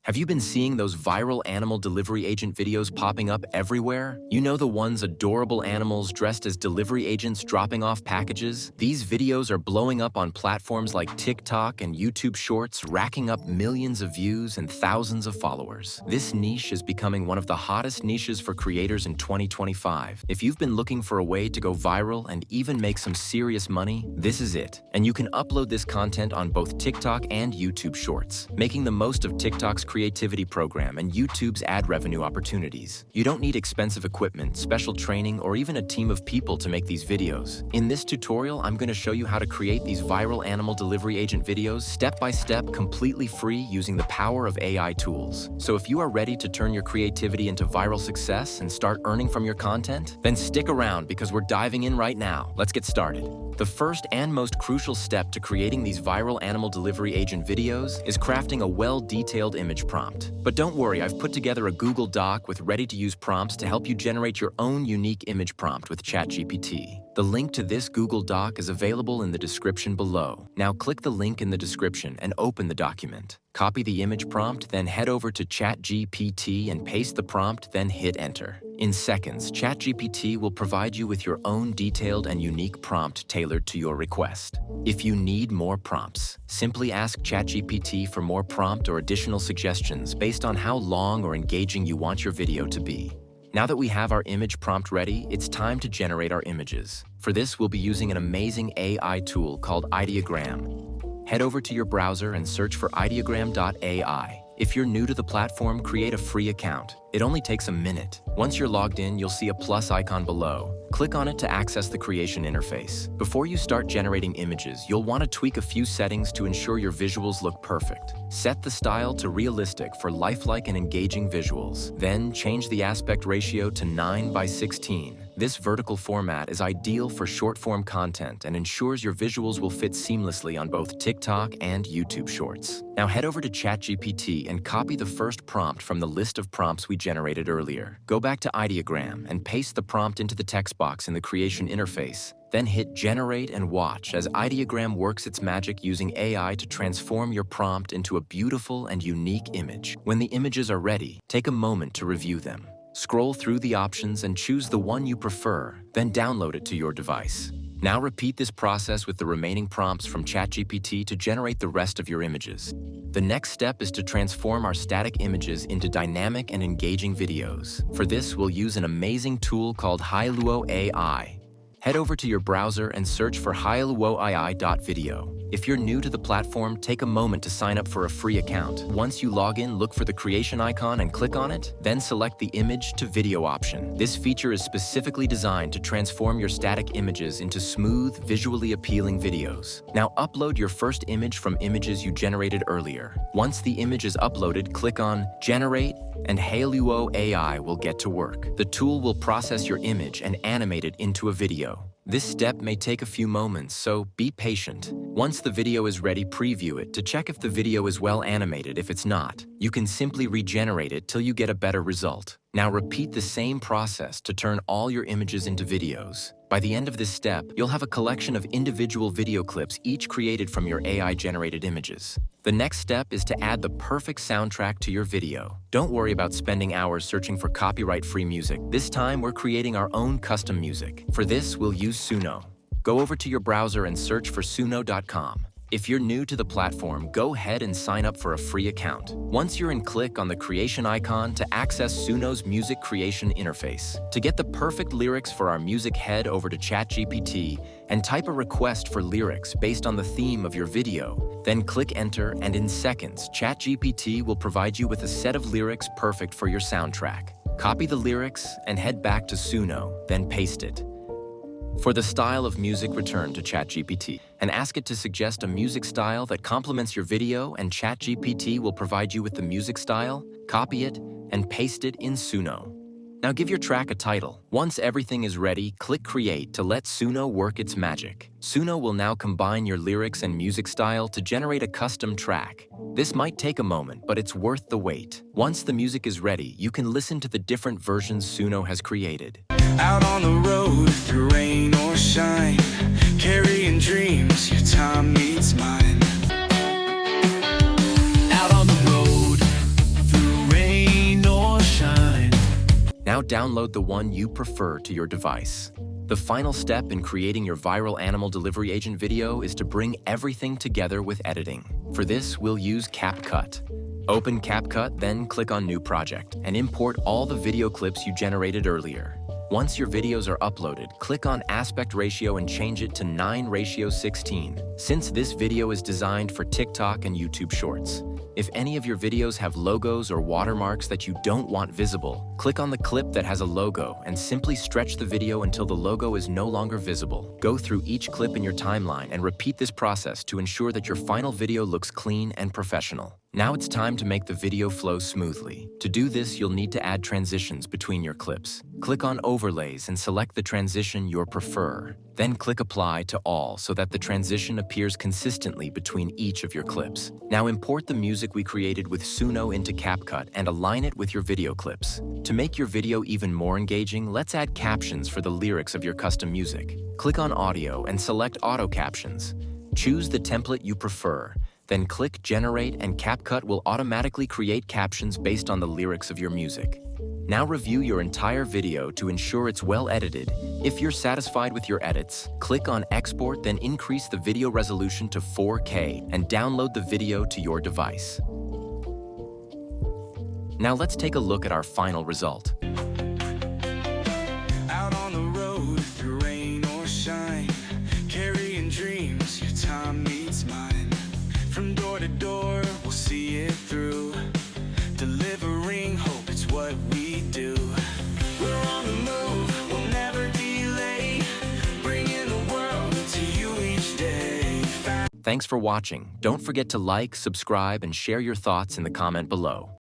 Have you been seeing those viral animal delivery agent videos popping up everywhere? You know, the ones adorable animals dressed as delivery agents dropping off packages? These videos are blowing up on platforms like TikTok and YouTube Shorts, racking up millions of views and thousands of followers. This niche is becoming one of the hottest niches for creators in 2025. If you've been looking for a way to go viral and even make some serious money, this is it. And you can upload this content on both TikTok and YouTube Shorts, making the most of TikTok's creativity program and YouTube's ad revenue opportunities. You don't need expensive equipment, special training, or even a team of people to make these videos. In this tutorial, I'm going to show you how to create these viral animal delivery agent videos step by step, completely free, using the power of AI tools. So if you are ready to turn your creativity into viral success and start earning from your content, then stick around because we're diving in right now. Let's get started. The first and most crucial step to creating these viral animal delivery agent videos is crafting a well-detailed image prompt. But don't worry, I've put together a Google Doc with ready-to-use prompts to help you generate your own unique image prompt with ChatGPT. The link to this Google Doc is available in the description below. Now click the link in the description and open the document. Copy the image prompt, then head over to ChatGPT and paste the prompt, then hit enter. In seconds, ChatGPT will provide you with your own detailed and unique prompt tailored to your request. If you need more prompts, simply ask ChatGPT for more prompt or additional suggestions based on how long or engaging you want your video to be. Now that we have our image prompt ready, it's time to generate our images. For this, we'll be using an amazing AI tool called Ideogram. Head over to your browser and search for ideogram.ai. If you're new to the platform, create a free account. It only takes a minute. Once you're logged in, you'll see a plus icon below. Click on it to access the creation interface. Before you start generating images, you'll want to tweak a few settings to ensure your visuals look perfect. Set the style to realistic for lifelike and engaging visuals. Then change the aspect ratio to 9:16. This vertical format is ideal for short-form content and ensures your visuals will fit seamlessly on both TikTok and YouTube Shorts. Now head over to ChatGPT and copy the first prompt from the list of prompts we generated earlier. Go back to Ideogram and paste the prompt into the text box in the creation interface. Then hit Generate and watch as Ideogram works its magic using AI to transform your prompt into a beautiful and unique image. When the images are ready, take a moment to review them. Scroll through the options and choose the one you prefer, then download it to your device. Now repeat this process with the remaining prompts from ChatGPT to generate the rest of your images. The next step is to transform our static images into dynamic and engaging videos. For this, we'll use an amazing tool called Hailuo AI. Head over to your browser and search for hailuoai.video. If you're new to the platform, take a moment to sign up for a free account. Once you log in, look for the creation icon and click on it, then select the image to video option. This feature is specifically designed to transform your static images into smooth, visually appealing videos. Now upload your first image from images you generated earlier. Once the image is uploaded, click on Generate, and Hailuo AI will get to work. The tool will process your image and animate it into a video. This step may take a few moments, so be patient. Once the video is ready, preview it to check if the video is well animated. If it's not, you can simply regenerate it till you get a better result. Now repeat the same process to turn all your images into videos. By the end of this step, you'll have a collection of individual video clips, each created from your AI-generated images. The next step is to add the perfect soundtrack to your video. Don't worry about spending hours searching for copyright-free music. This time, we're creating our own custom music. For this, we'll use Suno. Go over to your browser and search for suno.com. If you're new to the platform, go ahead and sign up for a free account. Once you're in, click on the creation icon to access Suno's music creation interface. To get the perfect lyrics for our music, head over to ChatGPT and type a request for lyrics based on the theme of your video. Then click enter, and in seconds, ChatGPT will provide you with a set of lyrics perfect for your soundtrack. Copy the lyrics and head back to Suno, then paste it. For the style of music, return to ChatGPT and ask it to suggest a music style that complements your video, and ChatGPT will provide you with the music style. Copy it and paste it in Suno. Now give your track a title. Once everything is ready, click Create to let Suno work its magic. Suno will now combine your lyrics and music style to generate a custom track. This might take a moment, but it's worth the wait. Once the music is ready, you can listen to the different versions Suno has created. Out on the road, through rain or shine, carrying dreams, your time meets mine. Out on the road, Now download the one you prefer to your device. The final step in creating your viral animal delivery agent video is to bring everything together with editing. For this, we'll use CapCut. Open CapCut, then click on New Project, and import all the video clips you generated earlier. Once your videos are uploaded, click on Aspect Ratio and change it to 9:16, since this video is designed for TikTok and YouTube Shorts. If any of your videos have logos or watermarks that you don't want visible, click on the clip that has a logo and simply stretch the video until the logo is no longer visible. Go through each clip in your timeline and repeat this process to ensure that your final video looks clean and professional. Now it's time to make the video flow smoothly. To do this, you'll need to add transitions between your clips. Click on Overlays and select the transition you prefer. Then click Apply to All so that the transition appears consistently between each of your clips. Now import the music we created with Suno into CapCut and align it with your video clips. To make your video even more engaging, let's add captions for the lyrics of your custom music. Click on Audio and select Auto Captions. Choose the template you prefer. Then click Generate and CapCut will automatically create captions based on the lyrics of your music. Now review your entire video to ensure it's well edited. If you're satisfied with your edits, click on Export, then increase the video resolution to 4K and download the video to your device. Now let's take a look at our final result. Out on the road through rain or shine, carrying dreams, your time meets mine. From door to door, we'll see it through. Delivering hope, it's what we do. We're on the move, we'll never delay. Bringing the world to you each day. Thanks for watching. Don't forget to like, subscribe, and share your thoughts in the comment below.